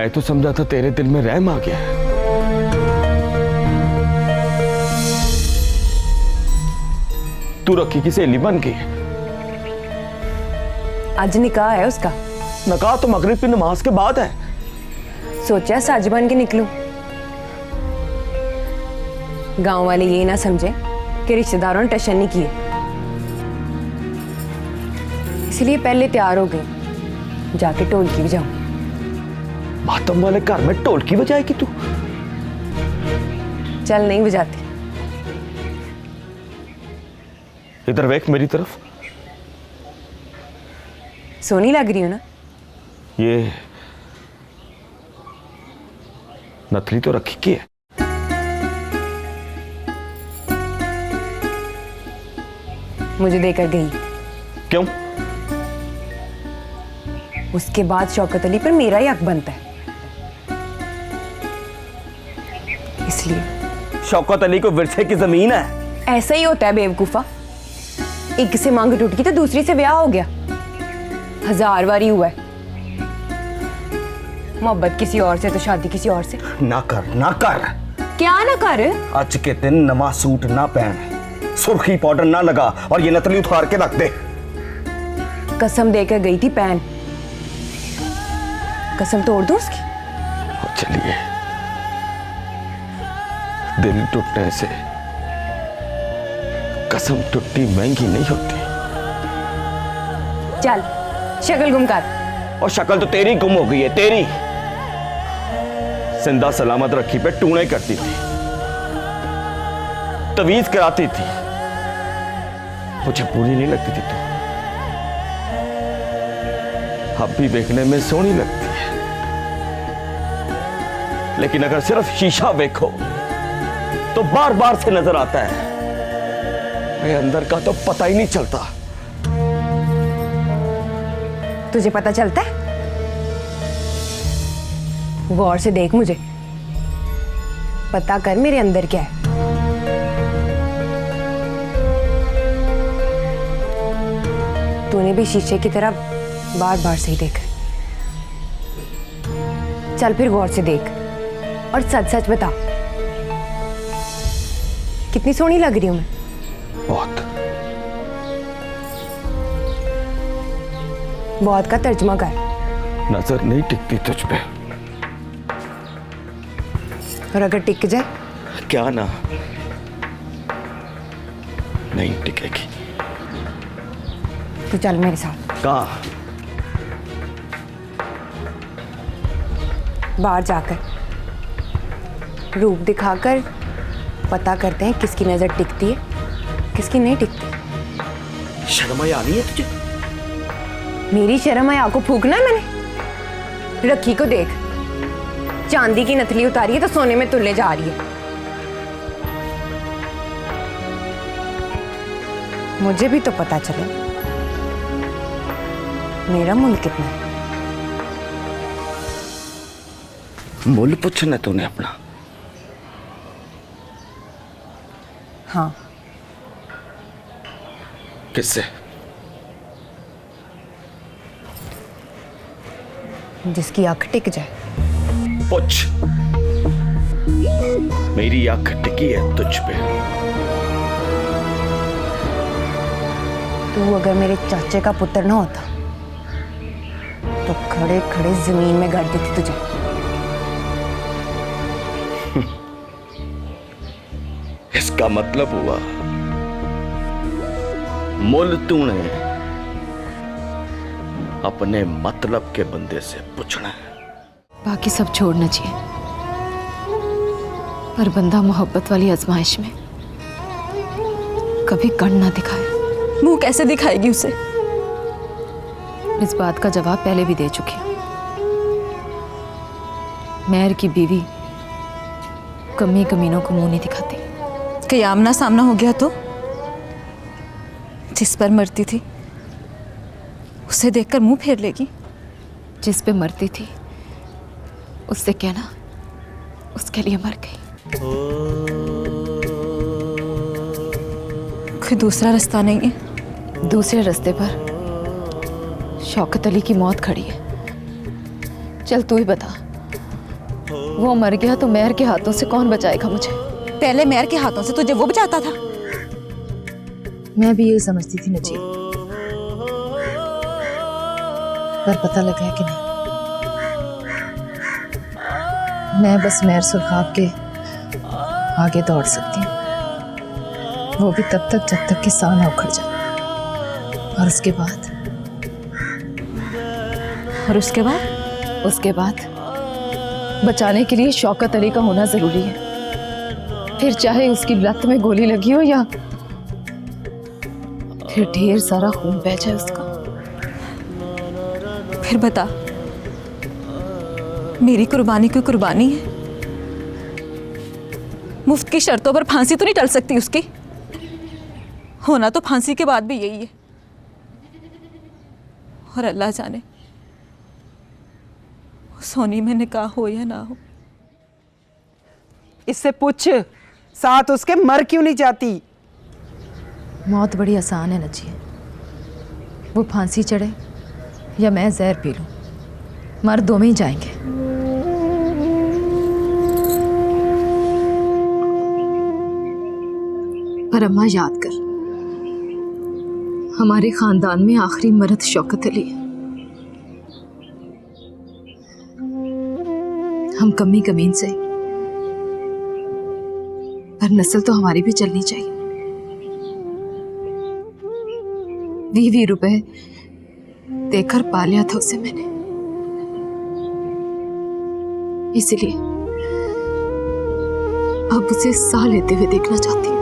मैं तो समझा था तेरे दिल में रहम आ गया है। तू रखी की सहेली बन गई। आज निकाह है उसका। निकाह तो मगरिब की नमाज के बाद है। सोचा सज बन के निकलूं। गांव वाले ये ना समझे कि रिश्तेदारों ने टशन नहीं किए, इसलिए पहले तैयार हो गई। जाके ढोलकी बजाऊं। मातम वाले घर में ढोलकी बजाएगी तू? चल नहीं बजाती। इधर देख मेरी तरफ। सोनी लग रही हो ना? ये नथली तो रखी की है। मुझे देकर गई। क्यों? उसके बाद शौकत अली पर मेरा ही हक बनता है, इसलिए। शौकत अली को विरसे की जमीन है। ऐसा ही होता है बेवकूफा। एक से मांग टूट गई तो दूसरी से ब्याह हो गया। 1000 बारी हुआ है। मोहब्बत किसी और से तो शादी किसी और से। ना कर, ना कर। क्या ना कर? आज के दिन नवा सूट ना पहन, सुर्खी पाउडर ना लगा और ये नतली उतार के रख दे। कसम देकर गई थी पहन। कसम तोड़ दो उसकी। चलिए, दिल टूटने से कसम टूटनी महंगी नहीं होती। चल शक्ल गुम कर। और शक्ल तो तेरी गुम हो गई है, तेरी। जिंदा सलामत रखी पे टूने करती थी, तवीज कराती थी। मुझे बुरी नहीं लगती थी तू। अब भी देखने में सोहनी लगती है, लेकिन अगर सिर्फ शीशा देखो तो बार बार से नजर आता है। मेरे अंदर का तो पता ही नहीं चलता। तुझे पता चलता है? गौर से देख मुझे, पता कर मेरे अंदर क्या है। तूने भी शीशे की तरह बार बार से ही देखा। चल फिर गौर से देख और सच सच बता, कितनी सोहनी लग रही हूं मैं? बहुत। बहुत का तर्जुमा कर। नजर नहीं टिकती तुझ पे। और अगर टिक जाए? क्या ना, नहीं टिकेगी। तो चल मेरे साथ। कहाँ? बाहर जाकर रूप दिखाकर पता करते हैं किसकी नजर टिकती है, किसकी नहीं टिकती। शर्म आ रही है तुझे? मेरी शर्म है आपको फूकना है मैंने? रखी को देख, चांदी की नथली उतारी है तो सोने में तुलने जा रही है। मुझे भी तो पता चले मेरा मुल्ल कितना है। मुल्ल पूछना तूने अपना? हाँ। किससे? जिसकी आंख टिक जाए। पूछ। मेरी आंख टिकी है तुझ पे। तू अगर मेरे चाचे का पुत्र ना होता तो खड़े खड़े जमीन में गाड़ देती तुझे। इसका मतलब हुआ मुल्ल तूने अपने मतलब के बंदे से पूछना है। बाकी सब छोड़ना चाहिए, पर बंदा मोहब्बत वाली आजमाइश में कभी कण ना दिखाए। मुंह कैसे दिखाएगी उसे? इस बात का जवाब पहले भी दे चुकी हूं। मेहर की बीवी कमी कमीनों को मुंह नहीं दिखाती। कि आमना सामना हो गया तो? जिस पर मरती थी उसे देखकर मुंह फेर लेगी? जिस पे मरती थी उससे कहना उसके लिए मर गई। कोई दूसरा रास्ता नहीं है? दूसरे रास्ते पर शौकत अली की मौत खड़ी है। चल तू ही बता, वो मर गया तो मेहर के हाथों से कौन बचाएगा मुझे? पहले मेहर के हाथों से तुझे वो बचाता था। मैं भी यही समझती थी नजीब, पर पता लगा है कि नहीं। मैं बस मेहर सुरखाब के आगे दौड़ सकती हूँ, वो भी तब तक जब तक कि साह ना उखड़ जाए। और उसके बाद उसके बाद बचाने के लिए शौकत अली का होना जरूरी है, फिर चाहे उसकी लत में गोली लगी हो या फिर ढेर सारा खून बह जाए उसका। फिर बता, मेरी कुर्बानी कोई कुर्बानी है? मुफ्त की शर्तों पर फांसी तो नहीं टल सकती उसकी। होना तो फांसी के बाद भी यही है, और अल्लाह जाने सोनी में निकाह हो या ना हो। इससे पूछ, साथ उसके मर क्यों नहीं जाती? मौत बड़ी आसान है नजी, वो फांसी चढ़े या मैं जहर पी लूं, मर दो में ही जाएंगे। पर अम्मा याद कर, हमारे खानदान में आखिरी मर्द शौकत अली है। हम कमी कमीन से, पर नस्ल तो हमारी भी चलनी चाहिए। 20 रुपए देकर पालिया था उसे मैंने, इसलिए अब उसे साह लेते हुए देखना चाहती हूँ।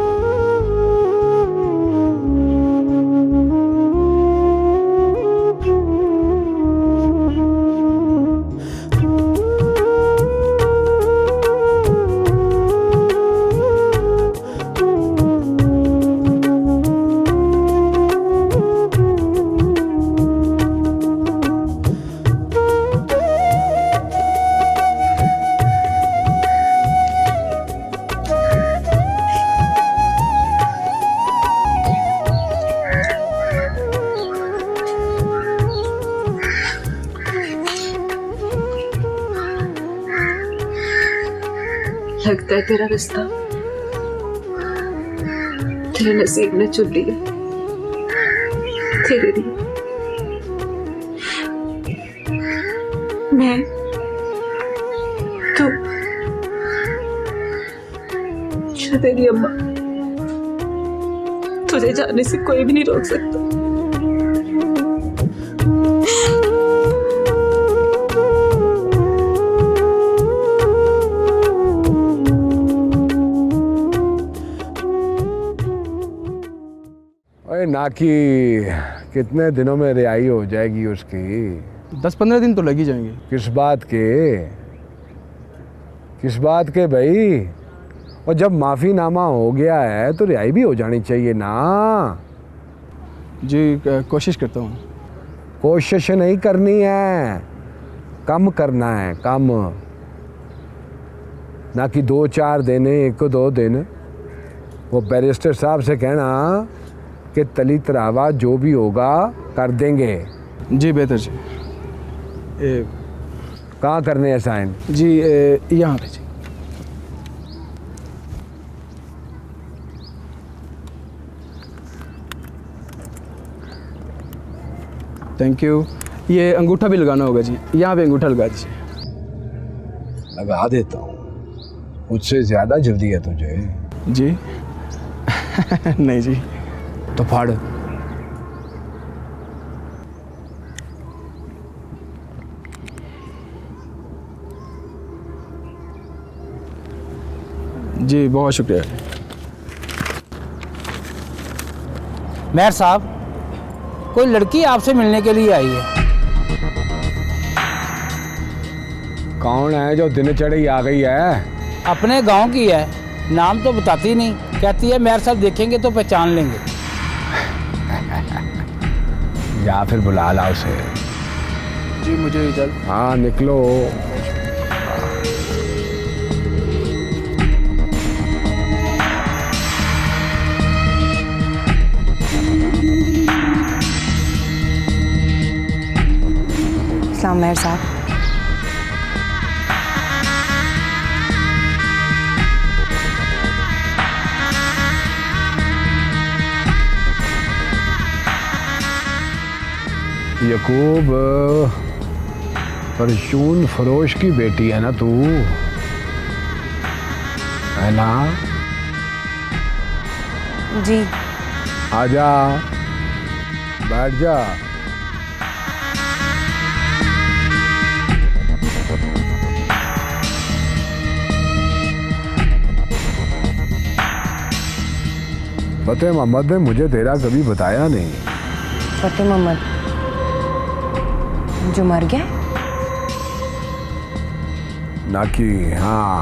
लगता है तेरा रिश्ता तेरे नसीब ने चुन लिया तेरे लिए। मैं तू तेरी अम्मा, तुझे जाने से कोई भी नहीं रोक सकता। ना कि कितने दिनों में रिहाई हो जाएगी उसकी? 10-15 दिन तो लग ही जाएंगे। किस बात के भाई? और जब माफ़ीनामा हो गया है तो रिहाई भी हो जानी चाहिए ना। जी कोशिश करता हूँ। कोशिश नहीं करनी है, कम करना है, कम। ना कि 2-4 दिन, 1-2 दिन। वो बैरिस्टर साहब से कहना कि तली तरावा जो भी होगा कर देंगे। जी बेहतर जी। कहाँ करने हैं साइन? जी यहाँ पे जी। Thank you. ये अंगूठा भी लगाना होगा जी, यहाँ पे अंगूठा लगा दीजिए। लगा देता हूँ, मुझसे ज़्यादा जल्दी है तुझे। जी नहीं जी। तो फाड़। जी बहुत शुक्रिया। मेहर साहब, कोई लड़की आपसे मिलने के लिए आई है। कौन है जो दिन चढ़ी आ गई है? अपने गांव की है, नाम तो बताती नहीं, कहती है मेहर साहब देखेंगे तो पहचान लेंगे। या फिर बुला ला उसे। जी मुझे जल्द। हाँ निकलो। सलाम मेहर साहब। यकूब, परचून फरोश की बेटी है ना तू, है ना? जी। आजा, बैठ जा। फतेह मोहम्मद ने मुझे तेरा कभी बताया नहीं। फतेह मोहम्मद जो मर गया? ना कि हाँ,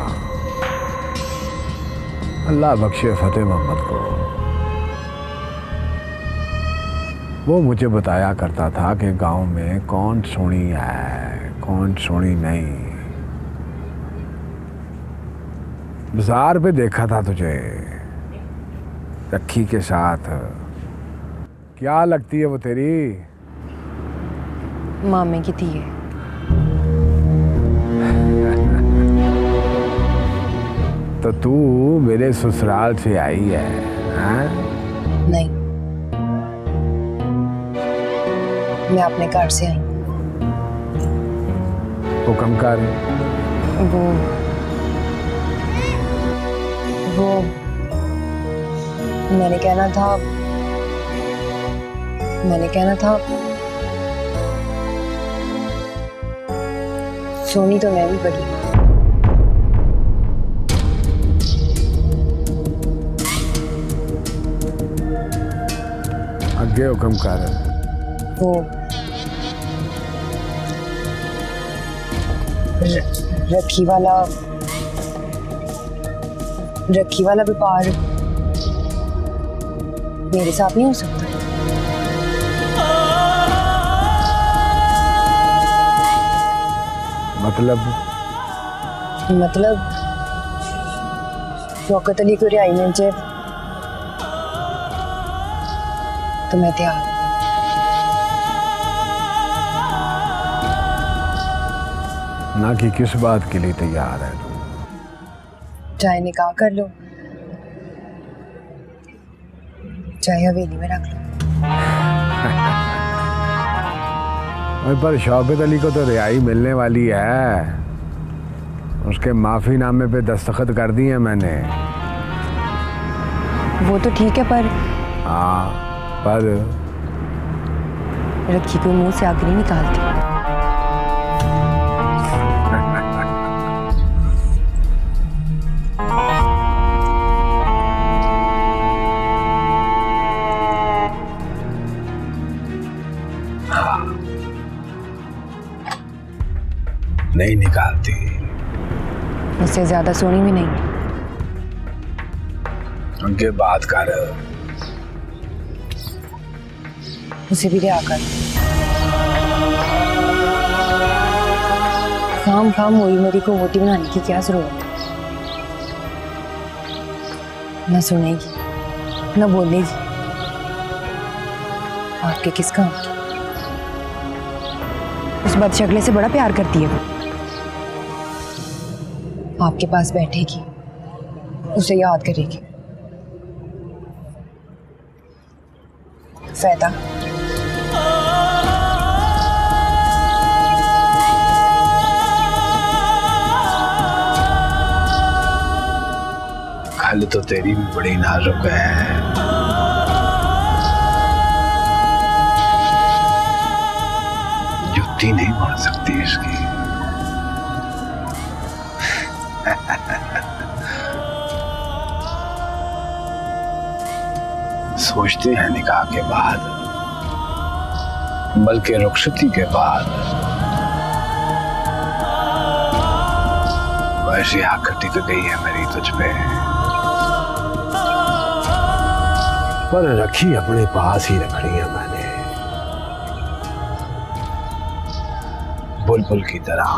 अल्लाह बख्शे फतेह मोहम्मद को। वो मुझे बताया करता था कि गांव में कौन सोनी है, कौन सोनी नहीं। बाजार पे देखा था तुझे रखी के साथ। क्या लगती है वो तेरी? मामे की थी है। तो तू मेरे ससुराल से आई है, हाँ? नहीं, मैं अपने घर से आई। हुक्म कर। वो मैंने कहना था सोनी तो मैं भी बड़ी। आगे हुक्म कर। वो रखी वाला व्यापार मेरे साथ नहीं हो सकता। मतलब शौकत अली को रिहाई मिल जाए तो मैं तैयार। ना कि किस बात के लिए तैयार है तू? चाहे निकाह कर लो, चाहे हवेली में रख लो। पर शौकत अली को तो रिहाई मिलने वाली है। उसके माफी नामे पे दस्तखत कर दिए मैंने। वो तो ठीक है, पर हाँ, पर रखी को मुंह से आग नहीं निकालती। नहीं निकालती। उससे ज्यादा सोनी भी नहीं। उनके बात कर। उसे भी रिहा कर। खाम हुई मेरी को वोटी बनाने की क्या जरूरत है? न सुनेगी न बोलेगी। आपके किस काम? उस बदशक्ले से बड़ा प्यार करती है वो। आपके पास बैठेगी, उसे याद करेगी। फैदा खल तो तेरी भी बड़ी नाजुक है। जुत्ती नहीं बन सकती इसकी। सोचते हैं निकाह के बाद, बल्कि रुखसती के बाद, वैसी आंख टिक गई है मेरी तुझ पे। पर रखी अपने पास ही रखनी है मैंने, बुलबुल की तरह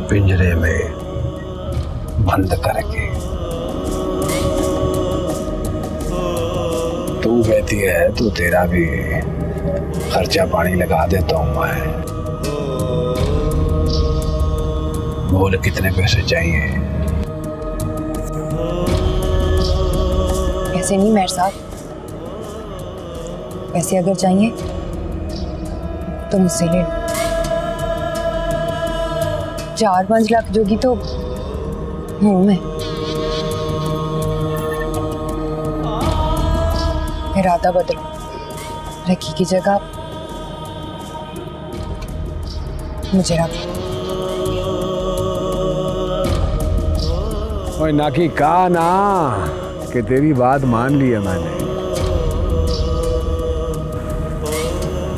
पिंजरे में बंद करके। तू कहती है तो तेरा भी खर्चा पानी लगा देता हूं मैं। बोल कितने पैसे चाहिए? पैसे नहीं मेहर साहब, पैसे अगर चाहिए तो मुझसे ले लो। 4-5 लाख जोगी तो हूं मैं। इरादा बदलो, रखी की जगह मुझे रख। ओए नाकी कहा ना कि तेरी बात मान ली है मैंने।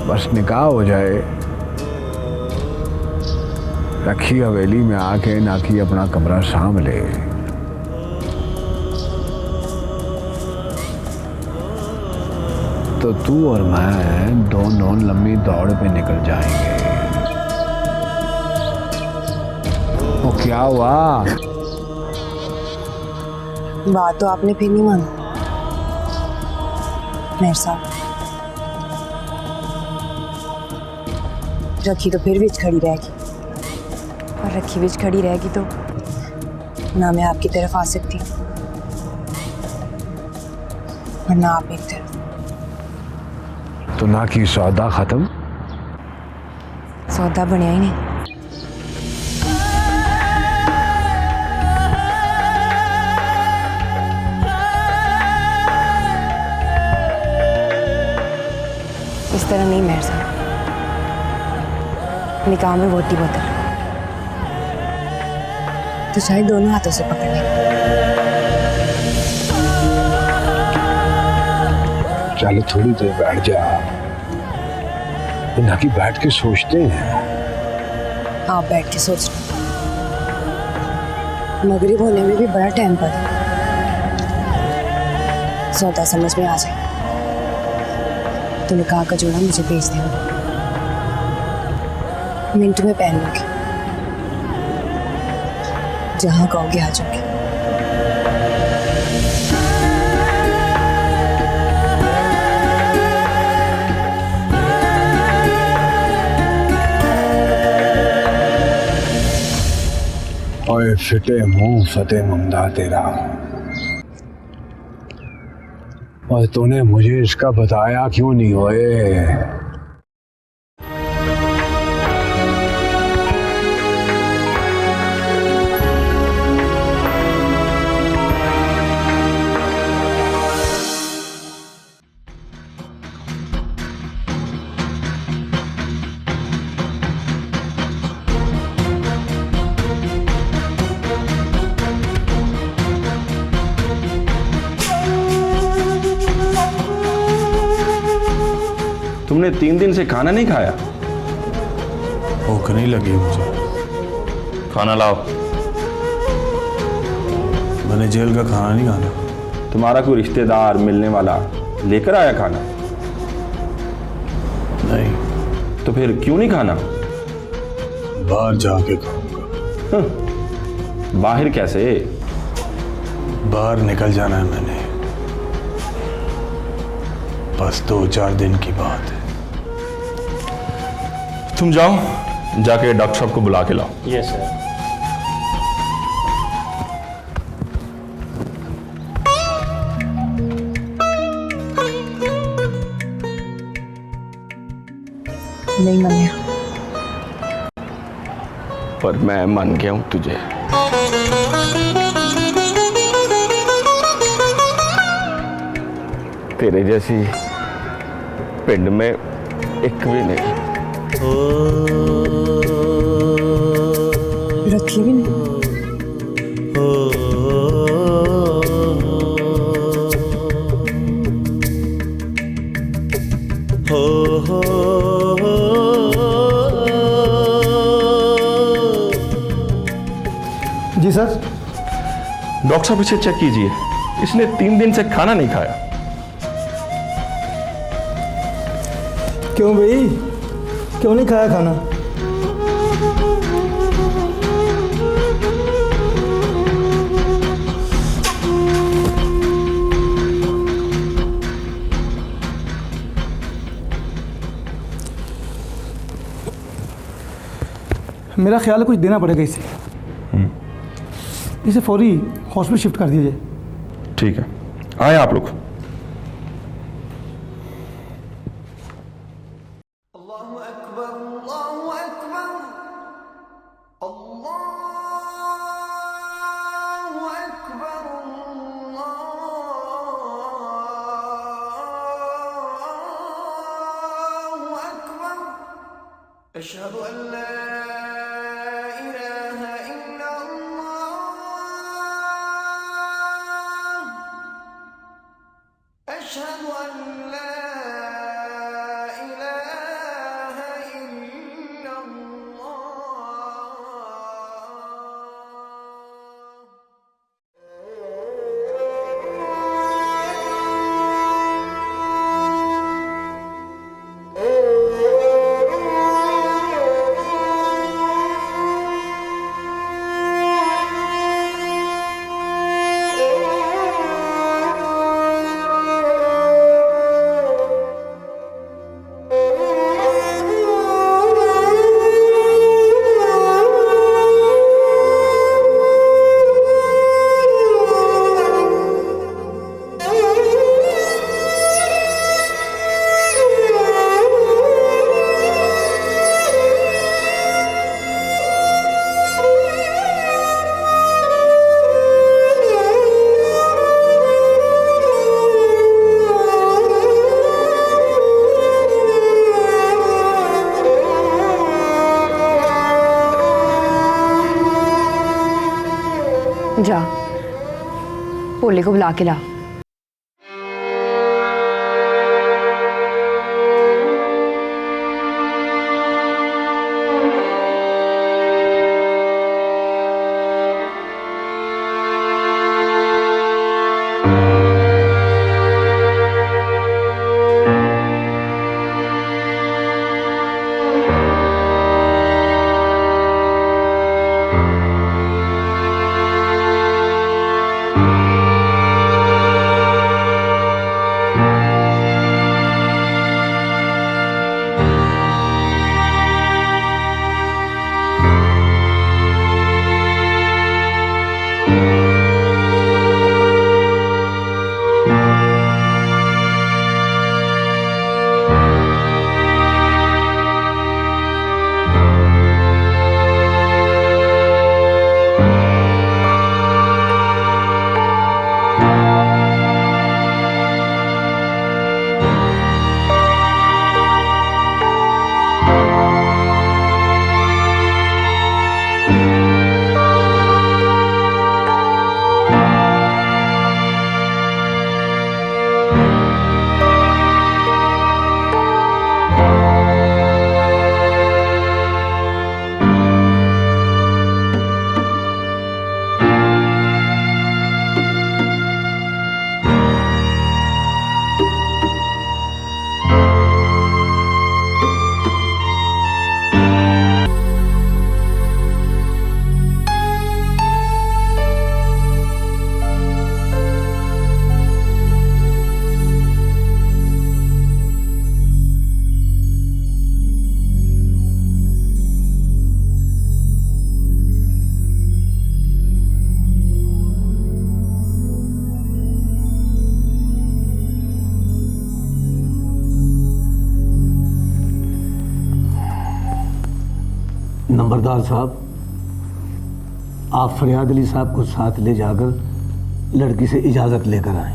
बस निकाह हो जाए, रखी हवेली में आके नाकी अपना कमरा साँभ ले। तो तू और मैं दोनों लंबी दौड़ पे निकल जाएंगे। वो क्या हुआ? बात तो आपने फिर नहीं मानी मेरे साथ। रखी तो फिर भी खड़ी रहेगी, और रखी भी खड़ी रहेगी तो ना मैं आपकी तरफ आ सकती और ना आप मेरी तरफ। तो ना की सौदा खत्म? सौदा बनया ही नहीं। इस तरह नहीं मेरे साथ। निकाह में वोटी बोतल तो शायद दोनों हाथों से पकड़ ले। चल थोड़ी देर बैठ जा, ना कि बैठ के सोचते हैं। आप बैठ के सोच लो, मगरिब होने में भी बड़ा टाइम पड़ा। सौदा समझ में आ जाए तो निकाह का जोड़ा मुझे भेज देना, मिनट में पहन लूंगी। जहां कहोगे आ जाऊंगी। ओए फिटे मुंह फतेह ममदा तेरा, और तूने मुझे इसका बताया क्यों नहीं होए? तुमने 3 दिन से खाना नहीं खाया? भूख नहीं लगी मुझे। खाना लाओ। मैंने जेल का खाना नहीं खाना। तुम्हारा कोई रिश्तेदार मिलने वाला लेकर आया खाना? नहीं। तो फिर क्यों नहीं खाना? बाहर जाके खाऊंगा। बाहर कैसे? बाहर निकल जाना है मैंने, बस 2-4 दिन की बात है। तुम जाओ, जाके डॉक्टर साहब को बुला के लाओ। Yes sir. नहीं माने, पर मैं मान गया हूं तुझे। तेरे जैसी पिंड में एक भी नहीं। रखी भी नहीं। जी सर। डॉक्टर साहब इसे चेक कीजिए, इसने 3 दिन से खाना नहीं खाया। क्यों भाई, क्यों नहीं खाया खाना? मेरा ख्याल है कुछ देना पड़ेगा इसे। इसे फौरी हॉस्पिटल शिफ्ट कर दिया जाए। ठीक है, आए आप लोग। अल्लाहु अकबर। जा भोले को बुला के ला। नंबरदार साहब, आप फरियाद अली साहब को साथ ले जाकर लड़की से इजाजत लेकर आए।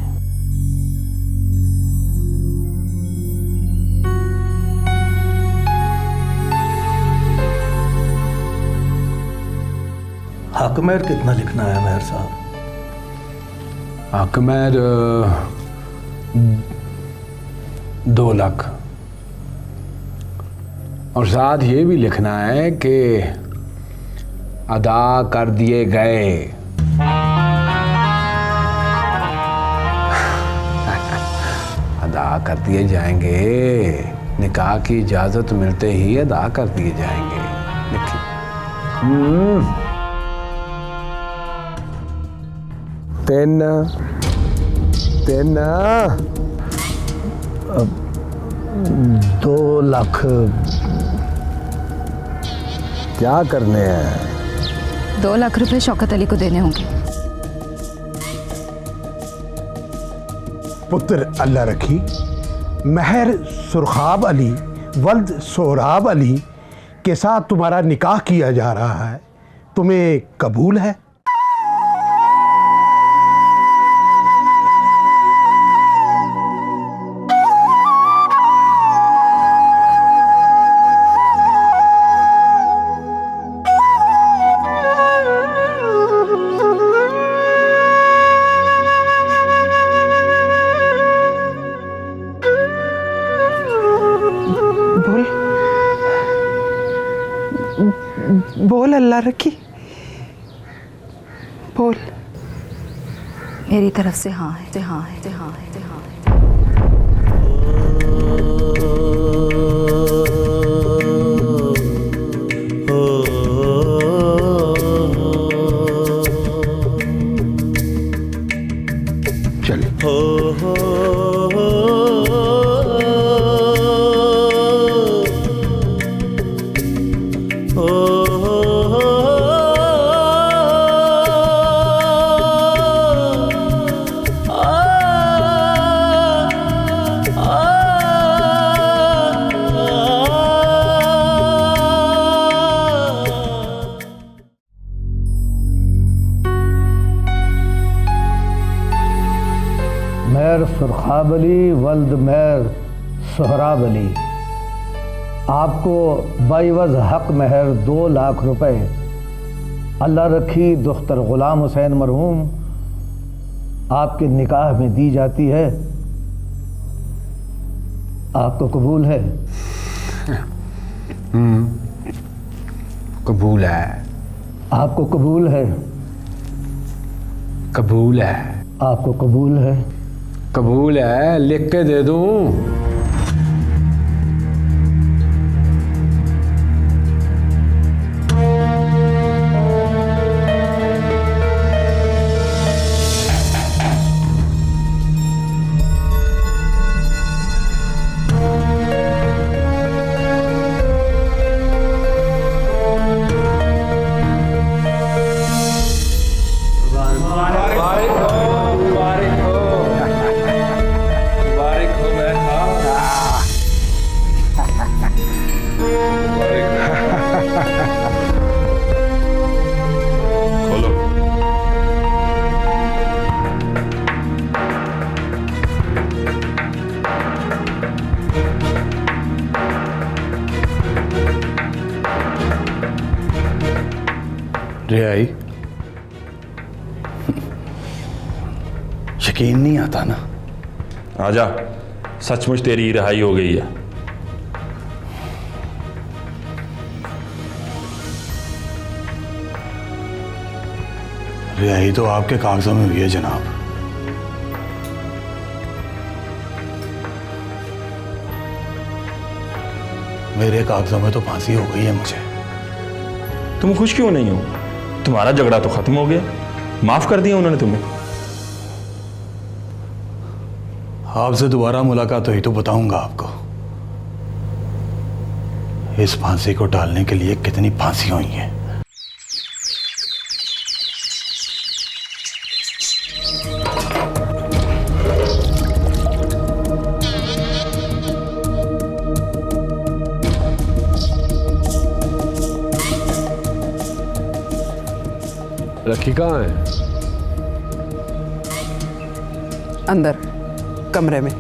हकमैर कितना लिखना है मेहर साहब? हकमैर 2 लाख, और साथ ये भी लिखना है कि अदा कर दिए गए। अदा कर दिए जाएंगे, निकाह की इजाजत मिलते ही अदा कर दिए जाएंगे। लिखिए। 2 लाख क्या करने हैं? 2 लाख रुपए शौकत अली को देने होंगे। पुत्र अल्लाह रखी, महर सुरखाब अली वल्द सोहराब अली के साथ तुम्हारा निकाह किया जा रहा है, तुम्हें कबूल है? बुला रखी? बोल। मेरी तरफ से हाँ है, हाँ है, हाँ है, हाँ है। मेहर सुरखाब अली वल्द मेहर सोहराब अली, आपको बाइवज़ हक मेहर 2 लाख रुपए अल्लाह रखी दुख्तर ग़ुलाम हुसैन मरहूम आपके निकाह में दी जाती है। आपको कबूल है? कबूल है। आपको कबूल है? कबूल है। आपको कबूल है? कबूल है, लिख के दे दूं? रिहाई यकीन नहीं आता ना। आजा, सचमुच तेरी रिहाई हो गई है। रिहाई तो आपके कागजों में हुई है जनाब। मेरे कागजों में तो फांसी हो गई है मुझे। तुम खुश क्यों नहीं हो? तुम्हारा झगड़ा तो खत्म हो गया, माफ कर दिया उन्होंने तुम्हें। आपसे दोबारा मुलाकात हुई तो बताऊंगा आपको इस फांसी को टालने के लिए कितनी फांसी हुई हैं। रखी कहाँ है? अंदर कमरे में।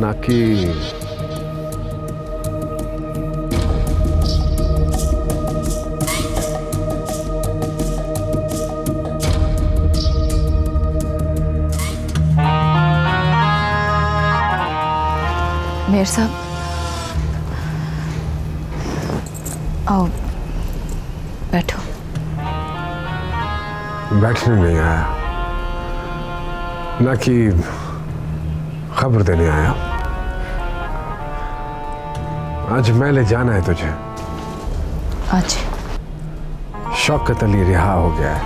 नाकी मेयर साहब आओ बैठो। बैठने नहीं आया, ना कि खबर देने आया। आज मैं ले जाना है तुझे। आज शौकत अली रिहा हो गया है।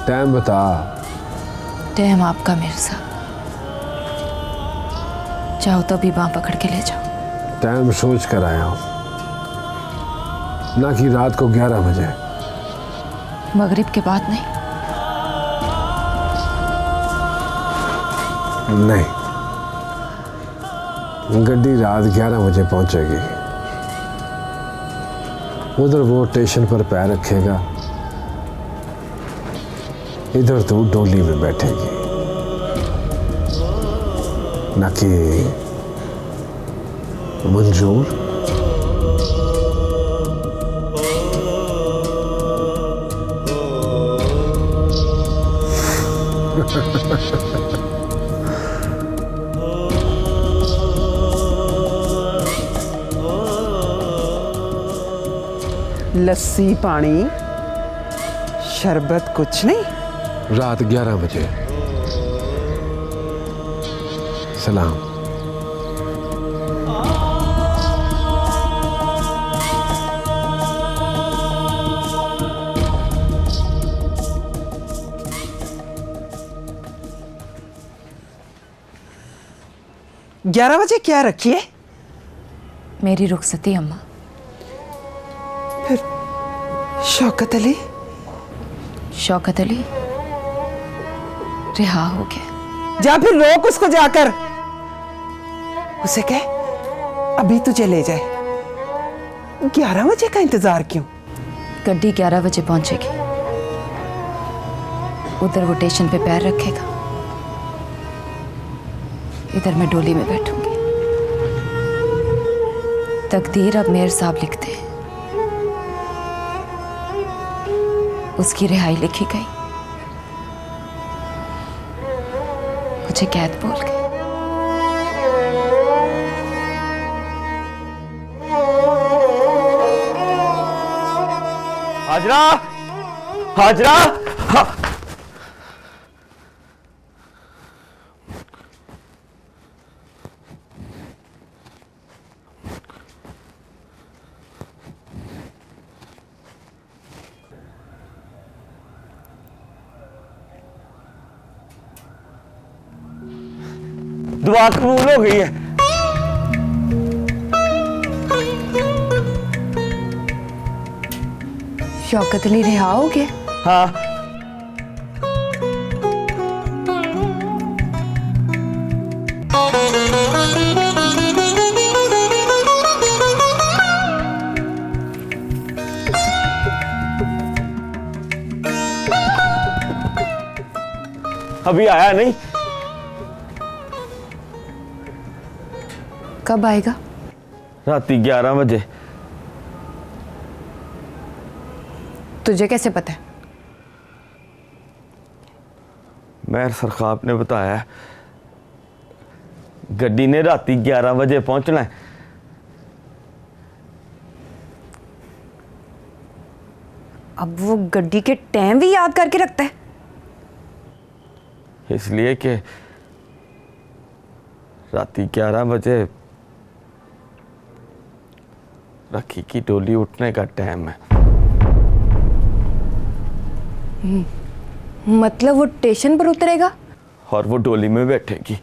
टाइम बता। टाइम आपका मेरे साथ, चाहो तो अभी बाँ पकड़ के ले जाओ। टाइम सोच कर आया हूं, ना कि रात को 11 बजे। मगरिब के बाद नहीं? नहीं, गड्डी रात 11 बजे पहुंचेगी। उधर वो स्टेशन पर पैर रखेगा, इधर तो डोली में बैठेगी। ना कि मंजूर? लस्सी पानी शरबत कुछ नहीं? रात 11 बजे। सलाम। ग्यारह बजे क्या रखिए? मेरी रुखसती अम्मा। फिर शौकत अली? शौकत अली रिहा हो गया। जा फिर रोक उसको जाकर, उसे कह अभी तुझे ले जाए। 11 बजे का इंतजार क्यों? गड्डी 11 बजे पहुंचेगी। उधर वो स्टेशन पे पैर रखेगा, इधर मैं डोली में बैठूंगी। तकदीर अब मेयर साहब लिखते हैं, उसकी रिहाई लिखी गई, मुझे कैद बोल गए। हाजरा, हाजरा, दुआ कबूल हो गई है। शौकत अली रिहा हो गए? हाँ। अभी आया नहीं? कब आएगा? रात 11 बजे। तुझे कैसे पता है? मेयर सरखाब ने बताया है, गड्डी ने रात 11 बजे पहुंचना है। अब वो गड्डी के टाइम भी याद करके रखता है? इसलिए कि रात 11 बजे रखी की डोली उठने का टाइम है। मतलब वो स्टेशन पर उतरेगा और वो डोली में बैठेगी।